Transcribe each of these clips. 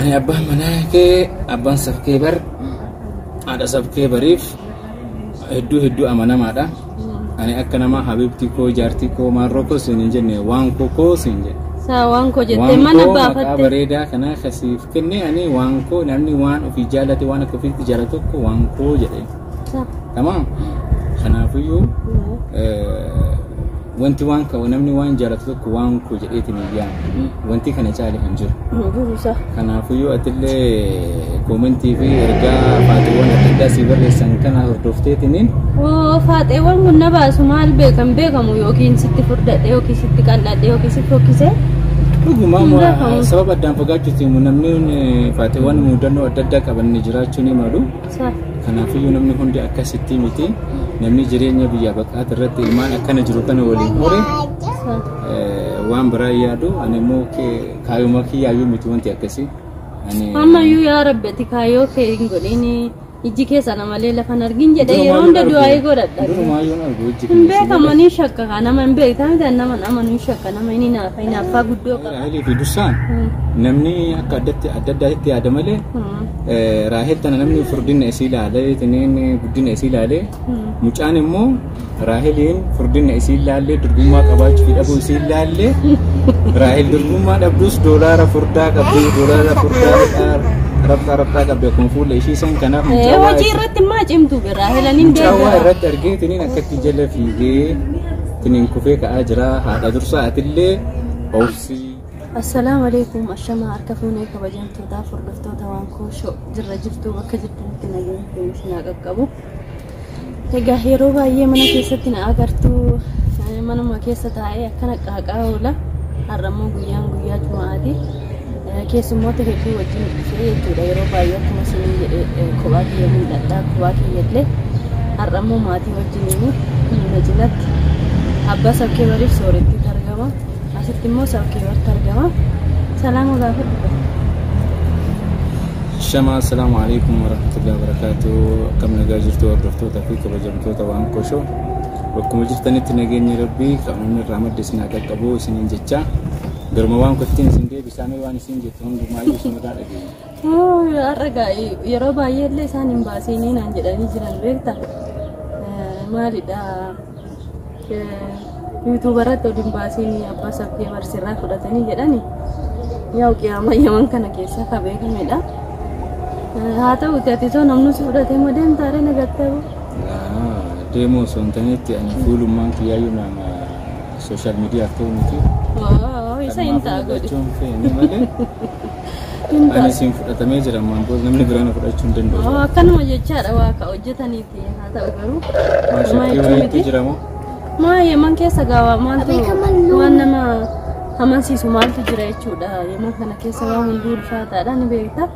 Ani abbaan manaa kee abbaan sabkee bar haadha sabkee bariif hedduu amanamaadha. Ani akka nama habibti koo jaartii koo maarroo koo siin hin jenne waan koo siin jedhe. Saa waan koo jettee mana baafatte. Waan koo bareedaa kana kasiif kenne ani waan koo namni waan ofii jaallate waan akka ofiitti jaallatu tokko waan koo jedhe. Tamam. Kanaafiyyuu wanti waan ka'u namni waan jaallatu tokko waan koo jedheetiin iyyaan wanti kana caale hin jiru. Kanaafiyyuu atillee koomentii fi ergaa faaxiiwwan adda addaa si barreessan kana hordofteetiniin. Faaxiiwwan kun na baasu maal beekamu yookiin sitti furdadhe yookiin sitti qal'adhe yookiin sitti fokkise. Dhugumaa sababa addaan fagaachuutiin namni faaxiiwwan mudannoo adda addaa qaban jiraachuu ni malu. Kanaafiyyuu namni hundi akkasitti miti. Namni jireenya biyya baqaat irratti ilmaan akkana jiru kana waliin hore waan biraa yaadu ani immoo kaayuma kiyyaayyuu miti wanti akkasii. Ammayyuu yaa rabbati kaayoo kee hin godhini ijji keessa namalee lafan argin jedhee yeroo hunda du'aayii godhadha. Durumaayyuu argu ijji keessa. Hin beekamanii shakka kan nama hin beektan ta'an nama amanuu shakka nama inni naaffaa guddoo qaba. Raahilii fi dursaan namni akka adda addaatti yaada malee Raahel tana namni furdina isii ilaalee tiniin guddina isii ilaalee mucaan immoo Raaheliin furdina isii ilaalee durgummaa qabaachuu fi dhabuu isii ilaalee Raahel durgummaa dhabdus doolaara furdaa qabdi doolaara furdaa rabtaa qabdi akkuma fuula ishii san kanaaf hojii irratti maa cimtu Raaheliin mucaa irratti argee tiniin akkatti jala fiigee tiniin kufee ka'aa jira haadha dursaa atillee obsii. Assalamu alaikum ashama arkafune kabajamtoota furdoftoota waan koosho jirtu bakka jirtutti nageenya isin qaqqabu. Egaa yeroo baay'ee mana keessatti na agartu manuma keessa taa'ee akkana qaaqaa oola. Har'ammoo guyyaa Jumaati. Keessummoota hedduu wajjin dhufee jechuudha yeroo baay'ee akkuma isin jedhee kophaa kiyya mul'adhaa kophaa kiyyallee har'ammoo maatii wajjin na cinatti abbaa sabkee bariif sooretti argama. Asitti immoo sabkee barta argama. Salaamu gaafadhu. Shama assalamu alaikum warahmatullahi wabarakatuh. Akkam nagaa jirtu hordoftoota fi kabajamtoota waan koshoo. Bakkuma jirtanitti nageenya rabbii qaamni irraa madda isin qaqqabu isiniin jecha garuma waan kottiin isin deebisaanii waan isin jettu hundumaayyuu isinirraa dhageenya. Har'a yeroo baay'ee illee isaan hin baasanii naan jedhanii jiran beekta. Maalidha? YouTube irratti odin baasanii abbaa sabkee barsirraa fudhatanii jedhani yaa qiyaama yaman kana keessa ka beekamedha. Haa ta'uuti ati soo namni si fudhatee moo deemtaare nagattee deemoo sontanitti ani fuulummaan kiyyaayyuu nama sooshaal miidiyaaf ta'u miti. Isa hin ta'a godhi. Ani siin fudhatamee jira maangoo namni biraan fudhachuu hin danda'u. Akkanuma jechaadha waa ka hojjetaniiti haa ta'u garuu. Maashakii wayiitti jira moo? Yeman keessa gaawaa maaltu waan nama amansiisu maaltu jira jechuudha. Yeman kana keessa waan hunduu ulfaataadha ni beekta.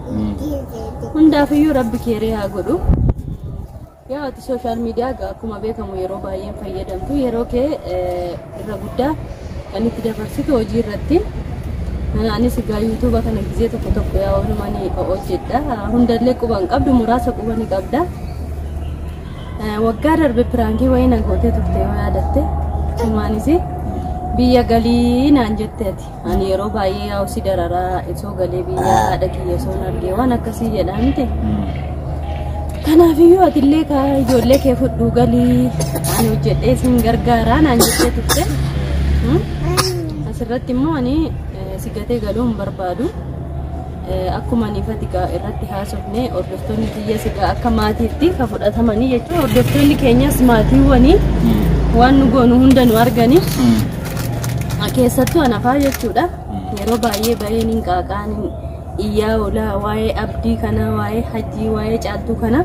Hundaafiyyuu rabbi keeree haa godhu. Yaa ati sooshaal miidiyaa akkuma beekamu yeroo baay'ee fayyadamtu yeroo kee irra guddaa kan itti dabarsitu hojii irratti. Anis egaa yuutuuba kana gizee tokko yaa oolumanii hojjedha. Hundallee quba hin qabdu muraasa quba ni qabda. Waggaa darbe piraankii wayii na gootee turte yoo yaadatte maanis biyya galii naan jetteeti. Ani yeroo baay'ee yaa si dararaa isoo galee biyya haadha kiyya soon argee waan akkasii jedhaa miti. Kanaafiyyuu atillee ijoollee kee fudhuu galii ani hojjedhee sin gargaaraa naan jettee turte. Asirratti immoo ani si gatee galuu hin barbaadu. Akkuma nifati irratti haasofne hordoftoonni kiyya sigaa akka maatiitti ka fudhatamanii jechuudha. Hordoftoonni keenyas maatiiwwanii waan nu goonu hunda nu argani. Keessattuu anafaa jechuudha. Yeroo baay'ee baheen hin qaaqaan iyyaa oolaa waa'ee abdii kana waa'ee hajjii waa'ee caaltuu kana.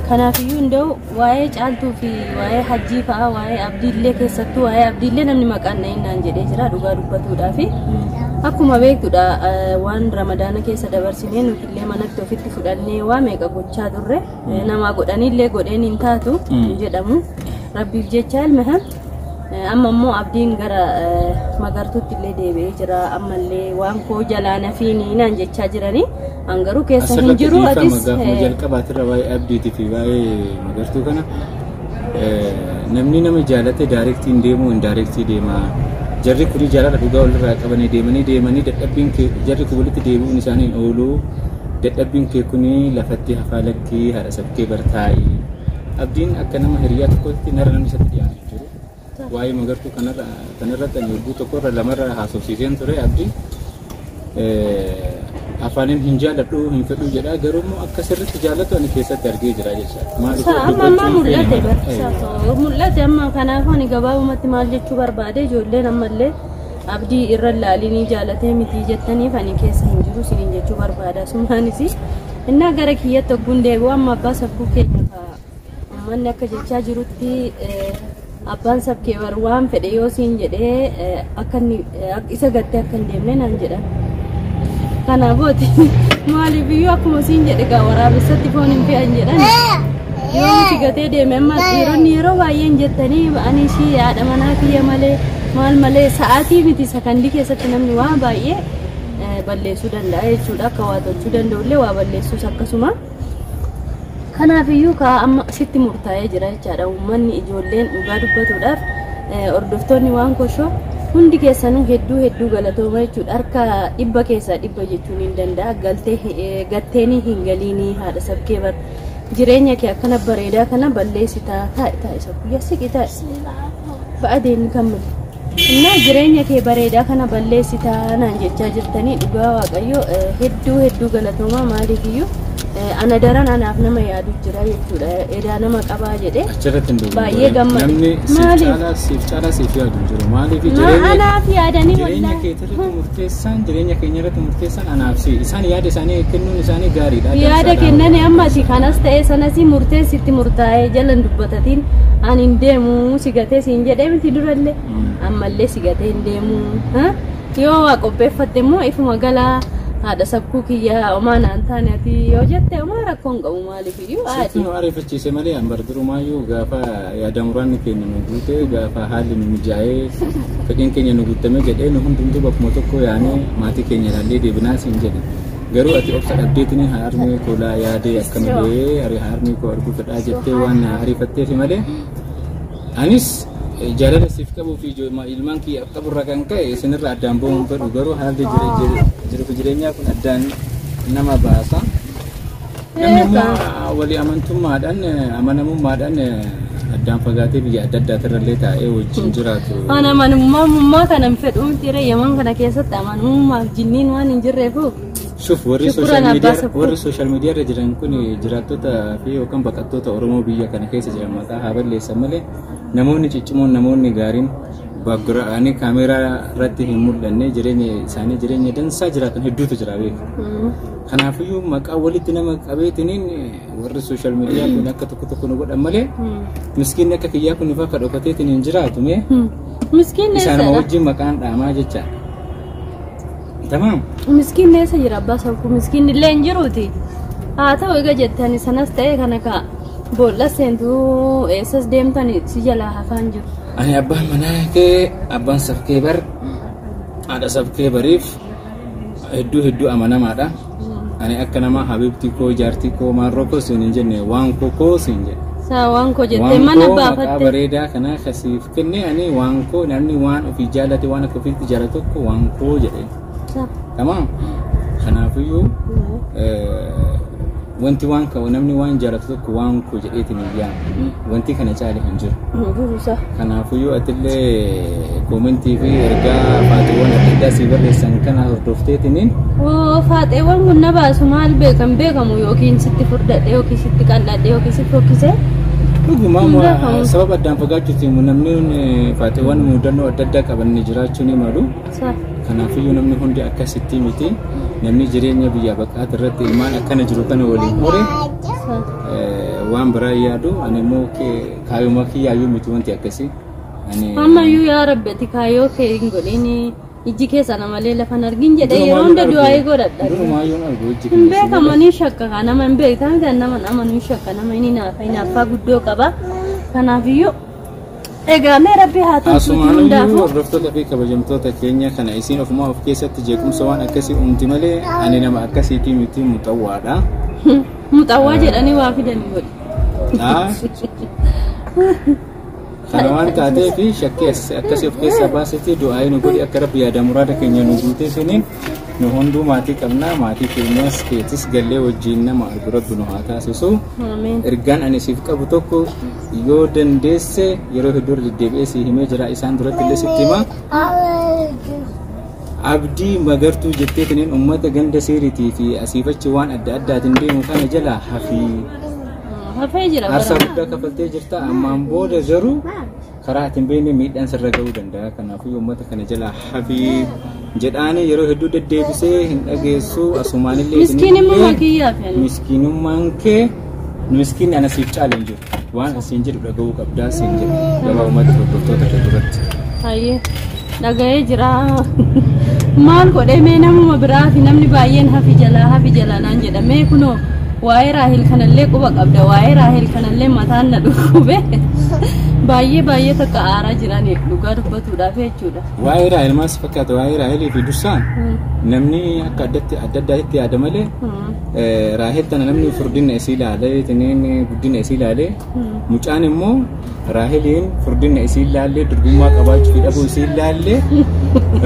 Kanaafiyyuu hunda'u waa'ee caaltuu fi waa'ee hajjii fa'aa waa'ee abdiillee keessattuu waa'ee abdiillee namni maqaan naan jedhee jira dhugaa dubbatuudhaafi. Akkuma beektudha waan ramadaana keessa dabarsinee nuti illee manatti ofitti fudhannee waa meeqa gochaa turre nama godhanillee godheen hin taatu jedhamu rabbiif jecha ilmaha amma immoo abdiin gara magartuutti illee deebi'ee jira ammallee waan koo jalaa nafiini naan jechaa jiranii hangaruu keessa hin jiru atis jalqabaatirra waa'ee abdiitii fi waa'ee magartuu kana namni nama jaalate daarektiin deemu hin daarektii deema jarri kuni jaalala dhugaa walirraa qabanii deemanii dadhabbiin kee jarri kun walitti deebi'uun isaaniin oolu dadhabbiin kee kuni lafatti hafaa lakkii haadha sabkee bartaa'i abdiin akka nama hiriyaa tokkotti narra namni isatti dhiyaatu jiru waa'ee magartuu kanarratti ani yogguu tokkorra lamarra haasofsiiseen ture abdiin afaanin hin jaaladhu hin fedhu jedha garuu immoo akka sirriitti jaallatu ani keessatti argee jira jecha amma mul'ate amma kanaaf ani gabaabumatti maal jechuu barbaade ijoolleen ammallee abdii irra laalinii jaalatee miti jettaniif ani keessa hin jiru siniin jechuu barbaada sumaanis innaa gara kiyyatti ogguun deebi'u amma abbaa sabbuu keenya ummanni akka jechaa jirutti abbaan sabkee bar waan fedhe yoo siin jedhee akka isa gattee akka hin deemne naan jedhan kanaafoti maaliif iyyuu akkuma siin jedhe gaa waraabessatti foon hin fe'an jedhan yoo si gatee deeme amma dhiironni yeroo baay'een jettanii ani ishii haadha manaa kiyya malee maal malee sa'aatii miti sakandii keessatti namni waa baay'ee balleessuu danda'a jechuudha akka waa tolchuu danda'ullee waa balleessuus akkasuma kanaaf iyyuu ka amma sitti murtaa'ee jira jechaadha uummanni ijoolleen dhugaa dubbatuudhaaf hordoftoonni waan koshoo hundi keessanuu hedduu galatooma jechuudha harka dhibba keessaa dhibba jechuun hin danda'a gatteenii hin galiinii haadha sabkee bar jireenya kee akkana bareedaa kana balleessitaa taa'e isa guyyaa siqi taa'e ba'a deemni kan mali innaa jireenya kee bareedaa kana balleessitaa naan jechaa jirtanii dhugaa waaqayyo hedduu galatooma maaliif iyyuu ana daran anaaf nama yaadu jira jechuudha edaa nama qabaa jedhe baay'ee gammadu namni siif caalaa siif yaadu jiru maaliif anaaf yaadanii jireenya keetirratti murteessaan jireenya keenya irratti murteessaan anaaf si isaan yaada isaanii kennuun isaanii gaariidha yaada kennanii ammasi kanas ta'e sanas murteessitti murtaa'ee jalan dubbatatiin ani hin deemu si gatee siin jedhee miti durallee ammallee si gatee hin deemu yoo waa qopheeffatte immoo ifuma galaa haadha sabkuu kiyyaa omaa naan taane ati yoo jette omaa rakkoon qabu maaliif iyyuu ati nu ariifachiise malee ambar durumaayyuu gaafa yaada muraanni keenya nu guute gaafa haalli nu mijaa'ee fedhiin keenya nu guutame jedhee nu hundumtuu bakkuma tokko yaanee maatii keenya ilaallee deebinaa siin jedhe garuu ati obsa dhabdeetini harmee koolaa yaadee akkamilee harmee koo arguu fedhaa jettee waan ariifatteef malee anis jaalala siif qabuu fi ilmaan kiyya qaburraa kan ka'e isinirra addaan ba'uun fedhu garuu haalli jiruuf jireenyaa kun addaan nama baasa namni immoo walii amantummaadhaan amanamummaadhaan addaan fagaatee biyya adda addaatirrallee taa'ee wajjin jiraatu ana amanamummaa kanan fedhu tiree yaman kana keessatti amanamummaaf jinniin waan hin jirreefu شوف وري سوشيال ميديا رجلن كوني جراتوتا في وكم بقتوتا أورمو بيا كان كيس جامعة هابل لسمله نموني تجمعون نموني غارين background ani kamera irratti hin mul'anne jireenya isaanii jireenya dansaa jiraatan hedduutu jira beeku. Kanaafuu maqaa walitti nama qabeetiniin warri social media kun akka tokko nu godhan malee miskiin akka kiyyaa kun ifa ka dhokateetiin hin jiraatu mee miskiin ne isaan wajjin maqaan dhaamaa jecha. Tamam. Miskiin ne isa jira abbaa sabku miskiin illee hin jiruuti. Haa ta'u egaa jettani sanas ta'e kana ka boolla seentuu eessas deemtani si jalaa hafaan jiru. Ani abbaan manaa kee abbaan sabkee bar haadha sabkee bariif hedduu amanamaadha. Ani akka nama habibti koo jaartii koo maarroo koo siin hin jenne waan koo siin jedhe. Saa waan koo jettee mana baafatte. Waan koo bareedaa kana kasiif kenne ani waan koo namni waan ofii jaallate waan akka ofiitti jaallatu tokko waan koo jedhe. Tamam. Kanaafuu wanti waan ka'u namni waan jaallatu tokko waan koo jedheetiin iyyaa wanti kana caale hin jiru. Kanaafuu atillee koomentii fi ergaa faaxiiwwan adda addaa si barreessan kana hordofteetiniin. Faaxiiwwan kun na baasu maal beekamu yookiin sitti furdadhe yookiin sitti qal'adhe yookiin sitti fokkise. Dhuguma sababa addaan fagaachuutiin namni faaxiiwwan mudannoo adda addaa qaban jiraachuu ni malu. Kanaafuu namni hundi akkasitti miti. Namni jireenya biyya baqaat irratti ilmaan akkana jiru kana waliin hore waan biraa yaadu ani immoo kaayuma kiyyaayyuu miti wanti akkasii. Ammayyuu yaa rabbi kaayoo kee hin godhini ijji keessa malee lafa argin jedhee yeroo hunda du'aa godhadha. Hin beekamu ni shakka nama hin beektan nama amanu shakka nama inni naafa guddoo qaba. Kanaafiyyuu egaa mee rabbi haa ta'u hundaafuu hordoftoota fi kabajamtoota keenya kana isiin ofumaa of keessatti jeequmsa waan akkasii uumti malee ani nama akkasiitii miti muxawwaadha. Muxawwaa jedhanii waa fidanii godhi. Kana waan taatee fi shakkii akkasii of keessaa baasetti du'aa nu godhi akka Rabbi yaada muraada keenya nu guutee siniin nu hunduu maatii qabnaa maatii keenyas keetis gallee wajjin nama argu Rabbi nu haa taasisu. Ergaan ani siif qabu tokko yoo dandeesse yeroo hedduu deddeebi'ee si himee jira isaan duratti illee sitti hima. Abdii magartuu jettee tiniin uummata ganda seeriitii fi asiifachi waan adda addaatiin deemu kana jala hafee jira. Aarsaa guddaa kafaltee jirta ammaan booda garuu karaa ittiin beekne miidhaan sirra ga'uu danda'a. Kanaafuu uummata kana jala hafii jedhaanii yeroo hedduu deddeebisee hin dhageessu asumaanillee miskiinummaa kiyyaaf miskiinummaan kee miskiinni ana siif caaleen jiru waan asiin jedhu dhaga'uu qabdaa siin jedhu gabaa uummata hordoftoota kee duratti. Hayyee dhaga'ee jira. Maal godhee mee namuma biraa fi namni baay'een hafi jalaa naan jedhamee kunoo waa'ee Raahel kanallee quba qabda waa'ee Raahel kanallee mataan na dhukkube baay'ee takka aaraa jiranii dhugaa dubbatuudhaaf jechuudha. Waa'ee Raahel maas fakkaata waa'ee Raahelii fi dursaan namni akka adda addaatti yaada malee Raahel tana namni furdina isii ilaalee tiniin guddina isii ilaalee mucaan immoo Raaheliin furdina isii ilaalee durgummaa qabaachuu fi dhabuu isii ilaalee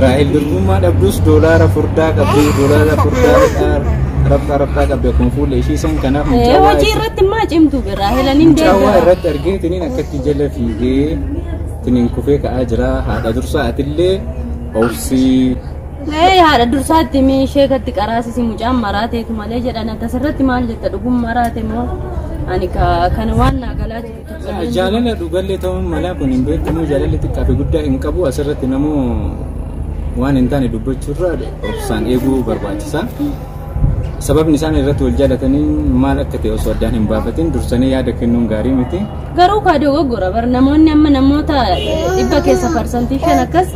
Raahel durgummaa dhabdus doolaara furdaa qabdi doolaara furdaa rabtaa qabdi kun fuula ishii san kanaaf hojii irratti maa cimtu Raaheliin deebi'aa irratti argee tiniin akkatti jala fiigee tiniin kufee ka'aa jira haadha dursaa atillee obsii. Haadha dursaatti ishee katti qaraasisi mucaan maraateetu malee jedhan akkasirratti maal jetta dhugum maraate moo ani kana waan naagalaa jiru. Jaalala dhugallee ta'uun malaa kun hin beekamu jaalalli xiqqaa fi guddaa hin qabu asirratti namoo waan hin taane dubbachuurraa obsaan eeguu barbaachisa. Sababni isaan irratti wal jaalatanii maal akka ta'e osoo addaan hin baafatin dursanii yaada kennuun gaarii miti. Garuu kaadoo goggora bar namoonni amma namoota 100% akkas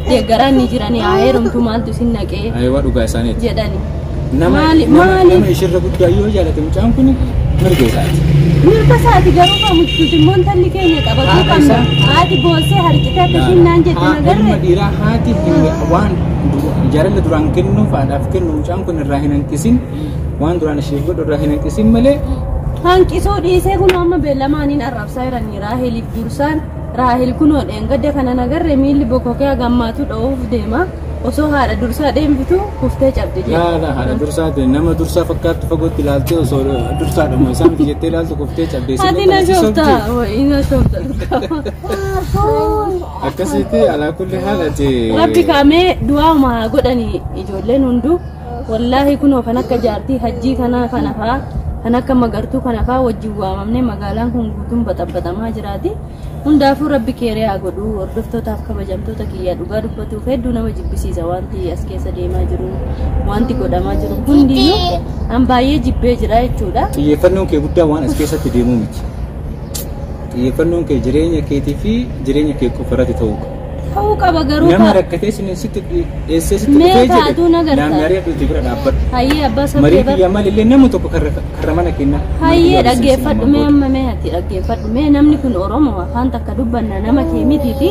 deeggaraan ni jiranii haa heerumtu maaltu isin naqee. Waa dhugaa isaaniiti. Jedhani. Nama ishirra guddaa yoo jaalate mucaan kun mirga isaati. Mirga isaati garuu kan muccuuti immoo intalli keenya qabatuu qabna. Haati boossee harkitee akkasiin naan jette nagarre. Ilma dhiiraa haati waan jaalala duraan kennuuf haadhaaf kennu mucaan kun irraa hin hanqisin waan duraan ishee godhu irraa hin hanqisin malee. Hanqisuu dhiisee kun amma beellamaaniin arrabsaa jiranii Raaheliif dursaan Raahel kunoo dheengadde kana nagarre miilli bokkokee gammaatu dha'uuf deema. Osoo haadha dursaa deembitu kuftee cabdi jedha. Haadha dursaa nama dursaa fakkaattu fagootti ilaaltee osoo dursaa dhuma isaan jettee ilaaltu kuftee cabdee si ati na shoofta ina shoofta akkasitti alaa kulli haalati. Rabbi kaamee du'auma godhanii ijoolleen hunduu wallaahi kunoo kan akka jaartii hajjii kanaa kana fa'aa kan akka magartuu kana fa'aa wajjin waamamnee magaalaan kun guutuun baxabbatamaa jiraati. Hundaafuu Rabbi keeree haa godhu hordoftootaaf kabajamtoota kiyyaa dhugaa dubbatuuf hedduu nama jibbisiisa wanti as keessa deemaa jiru wanti godhamaa jiru hundiyyuu an baay'ee jibbee jira jechuudha. Xiyyeeffannoon kee guddaa waan as keessatti deemuu miti. Xiyyeeffannoon kee jireenya keetii fi jireenya kee qofarratti ta'uu qaba. Ta'uu qaba garuu nama rakkatee sitti dhiyeessee sitti dhufee jedhe namni ari'atu bira dhaabbadhu. Hayyee abbaa sabee marii biyya malillee nama tokko karra mana kenna. Hayyee dhaggeeffadhu mee amma mee ati dhaggeeffadhu mee namni kun Oromoo afaan takka dubbanna nama kee mitiiti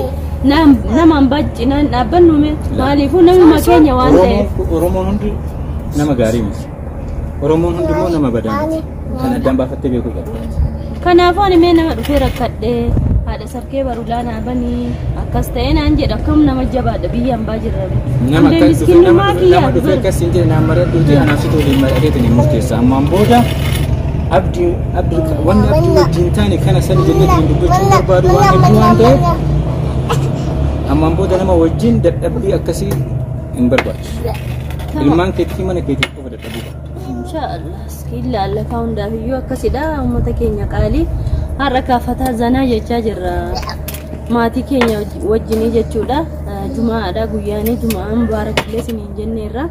namaan baccinaan dhaabbannu mee maaliifuu namuma keenya waan ta'eef. Oromoon hundi nama gaarii miti. Oromoon hundi immoo nama badaa miti. Kan addaan baafattee beekuu qabda. Kanaafuu ani mee nama dhufee rakkadhee haadha sarkee baruudhaan dhaabanii akkas ta'ee naan jedha akkam nama jabaadha biyya hambaa jirra. Nama dhufee akkas hin jedhe naan maradhuuti anaaf situ waliin maradheetiin hin murteessa ammaan booda wanni abdii wajjin taane kana sani jenneetiin dubbachuu barbaadu waan hedduu waan ta'eef ammaan booda nama wajjin dadhabbii akkasii hin barbaachisu. Ilmaan keetii mana keetii qofa dadhabuu qaba. Inshaallah ilaalla ka hundaafiyyuu akkasidha uummata keenya qaalii har'a kaafataa zanaa jechaa jirra maatii keenya wajjinii jechuudha. Jumaadha guyyaanii jumaa mubaarakillee isiniin jenneerra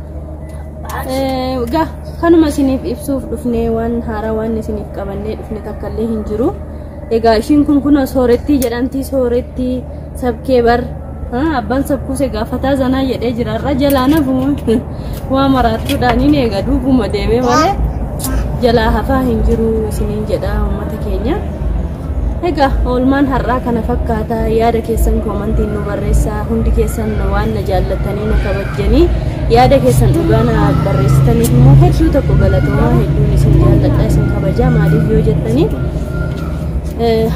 gaa kanuma isiniif ibsuuf dhufnee waan haaraa waan isiniif qabannee dhufne takkallee hin jiru. Egaa ishiin kun soorettii jedhamti soorettii sabkee bar abbaan sabkuuse gaafataa zanaa jedhee jiraarra jalaana waa maraattuudhaaniin eega duubuma deemee malee jalaa hafaa hin jiru isiniin jedha uummata keenya. Egaa oolmaan har'aa kana fakkaata yaada keessan koomantiin nu barreessaa hundi keessan waan na jaallatanii na kabajanii yaada keessan dhugaa na barreessitaniif immoo hedduu tokko galatoomaa hedduun isin jaalladha isin kabajaa maaliif yoo jettanii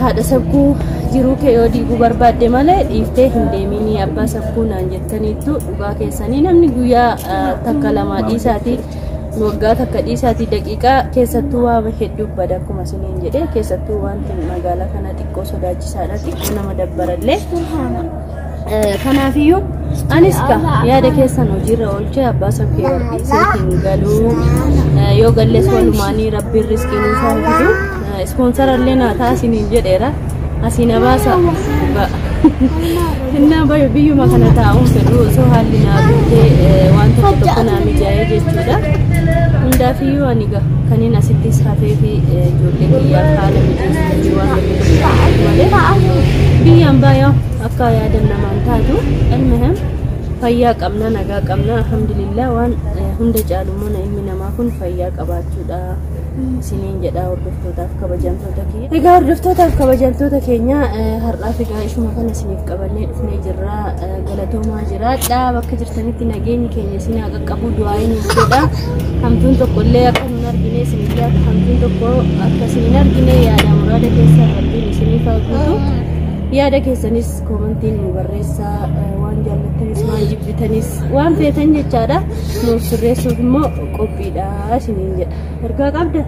haadha sabkuu jiruu kee yoo diiguu barbaadde malee dhiiftee hin deemini abbaa saffuu naan jettaniitu dhugaa keessanii namni guyyaa takka lama dhiisaatii waggaa takka dhiisaatii daqiiqaa keessattuu waa hedduu bada akkuma isiniin jedhe keessattuu wanti magaalaa kana xiqqoo sodaachisaadha xiqqoo nama dabbarallee kanaafiyyuu anis ka yaada keessan hojiirra oolchee abbaa saffee warqiisee hin galuu yoo gallees walumaanii rabbiin riskiin isaa fidu ispoonsarallee naa ta'a isiniin jedheera asina baasa inna bayo biyyuma kana taa'uun fedhu osoo haalli naa duutee waan tokko naa mijaa'ee jechuudha hundaafiyyuu ani kaniin asittis hafee fi ijoollee biyyaaf haala mijeessuu waan biyyaan baay'oo akka yaadan namaan taatu ilmihim fayyaa qabna nagaa qabna alhamdulillah waan hunda caalummoo ilmi namaa kun fayyaa qabaachuudha isiniin jedha hordoftootaaf kabajamtoota keenya. Egaa hordoftootaaf kabajamtoota keenya har'aaf egaa ishuma kana isiniif qabannee dhufnee jirra galatoomaa jiraadha bakka jirtanitti nageenyi keenya isin haa qaqqabu du'aayin godha hamtuun tokkollee akka nun argine isiniif hamtuun tokko akka isin argine yaada muraada keessaa rabbiin isiniif haa guutu yaada keessanis koomantiin nu barreessaa waan jaallattanis waan jibbitanis waan feetan jechaadha nuuf sirreessuuf immoo qophiidha isiniin jedha ergaa qabda.